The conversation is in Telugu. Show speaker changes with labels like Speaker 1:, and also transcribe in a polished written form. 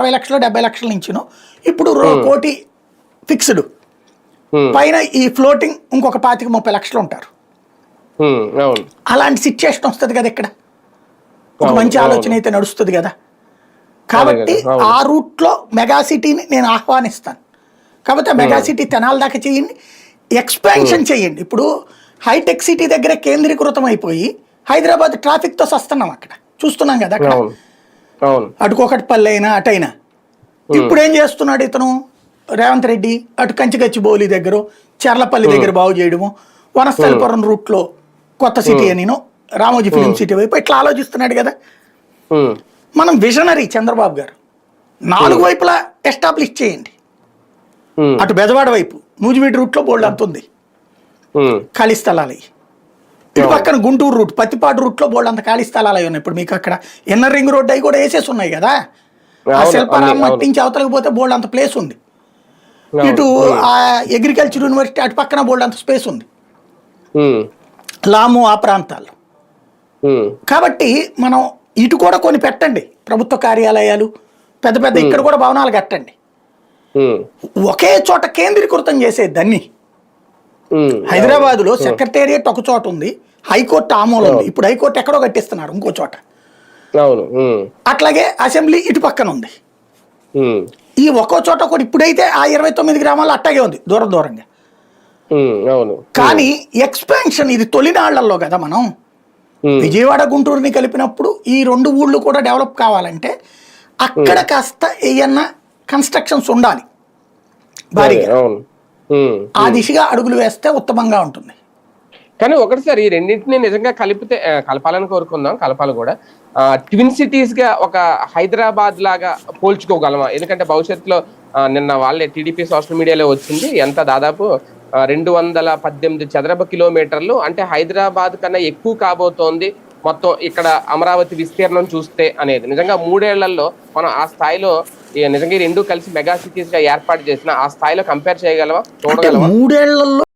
Speaker 1: 60 లక్షలు 70 లక్షల నుంచిను ఇప్పుడు కోటి ఫిక్స్డ్ పైన ఈ ఫ్లోటింగ్ ఇంకొక 25-30 లక్షలు ఉంటారు. అలాంటి సిచ్యుయేషన్ వస్తుంది కదా ఇక్కడ. ఒక మంచి ఆలోచన అయితే నడుస్తుంది కదా. కాబట్టి ఆ రూట్లో మెగా సిటీని నేను ఆహ్వానిస్తాను. కాబట్టి ఆ మెగా సిటీ తెనాల దాకా చేయండి, ఎక్స్పాన్షన్ చేయండి. ఇప్పుడు హైటెక్ సిటీ దగ్గర కేంద్రీకృతం అయిపోయి హైదరాబాద్ ట్రాఫిక్తో సస్తున్నాం, అక్కడ చూస్తున్నాం కదా. అక్కడ అటుకొకటిపల్లి అయినా అటైనా ఇప్పుడు ఏం చేస్తున్నాడు ఇతను రేవంత్ రెడ్డి, అటు కంచిగచ్చిబౌలి దగ్గర చెర్లపల్లి దగ్గర బాగు చేయడము, వనస్థలిపురం రూట్లో కొత్త సిటీ అనిను రామోజీ ఫిలిం సిటీ వైపు ఇట్లా ఆలోచిస్తున్నాడు కదా. మనం విజనరీ చంద్రబాబు గారు 4 వైపులా ఎస్టాబ్లిష్ చేయండి. అటు బెజవాడ వైపు నూజివీడు రూట్లో బోల్డ్ అంత ఉంది ఖాళీ స్థలాలు. ఇటు పక్కన గుంటూరు రూట్ పత్తిపాటు రూట్లో బోల్డ్ అంత ఖాళీ స్థలాలు అయి ఉన్నాయి. ఇప్పుడు మీకు అక్కడ ఇన్నర్ రింగ్ రోడ్ అవి కూడా వేసేసి ఉన్నాయి కదా. ఆ శిల్పారామం మట్టించి అవతలకి పోతే బోల్డ్ అంత ప్లేస్ ఉంది. ఇటు ఆ అగ్రికల్చర్ యూనివర్సిటీ అటు పక్కన బోల్డ్ అంత స్పేస్ ఉంది, లాము ఆ ప్రాంతాల్లో. కాబట్టి మనం ఇటు కూడా కొన్ని పెట్టండి, ప్రభుత్వ కార్యాలయాలు పెద్ద పెద్ద ఇక్కడ కూడా భవనాలు కట్టండి. ఒకే చోట కేంద్రీకృతం చేసేదాన్ని. హైదరాబాద్లో సెక్రటేరియట్ ఒక చోట ఉంది, హైకోర్టు ఆమూల ఉంది. ఇప్పుడు హైకోర్టు ఎక్కడో కట్టిస్తున్నారు ఇంకో చోట. అట్లాగే అసెంబ్లీ ఇటు పక్కన ఉంది. ఈ ఒక్కో చోట కూడా ఇప్పుడైతే ఆ 29 గ్రామాలు అట్టాగే ఉంది దూరం దూరంగా. కానీ ఎక్స్పాన్షన్ ఇది తొలినాళ్లలో కదా. మనం విజయవాడ గుంటూరుని కలిపినప్పుడు ఈ 2 ఊళ్ళు కూడా డెవలప్ కావాలంటే అక్కడ కాస్త ఏయన్నా కన్స్ట్రక్షన్స్ ఉండాలి భారీగా. ఆ దిశగా అడుగులు వేస్తే ఉత్తమంగా ఉంటుంది.
Speaker 2: కానీ ఒకటిసారి ఈ రెండింటిని నిజంగా కలపాలని కోరుకుందాం, కలపాలి కూడా. ట్విన్ సిటీస్ గా ఒక హైదరాబాద్ లాగా పోల్చుకోగలమా? ఎందుకంటే భవిష్యత్తులో నిన్న వాళ్ళే టీడీపీ సోషల్ మీడియాలో వచ్చింది, ఎంత దాదాపు 218 చదరపు కిలోమీటర్లు, అంటే హైదరాబాద్ కన్నా ఎక్కువ కాబోతోంది మొత్తం ఇక్కడ అమరావతి విస్తీర్ణం చూస్తే అనేది. నిజంగా 3 ఏళ్లలో మనం ఆ స్థాయిలో నిజంగా ఈ 2 కలిసి మెగా సిటీస్ గా ఏర్పాటు చేసిన ఆ స్థాయిలో కంపేర్ చేయగలవా, చూడగలవా?
Speaker 1: 3 ఏళ్లలో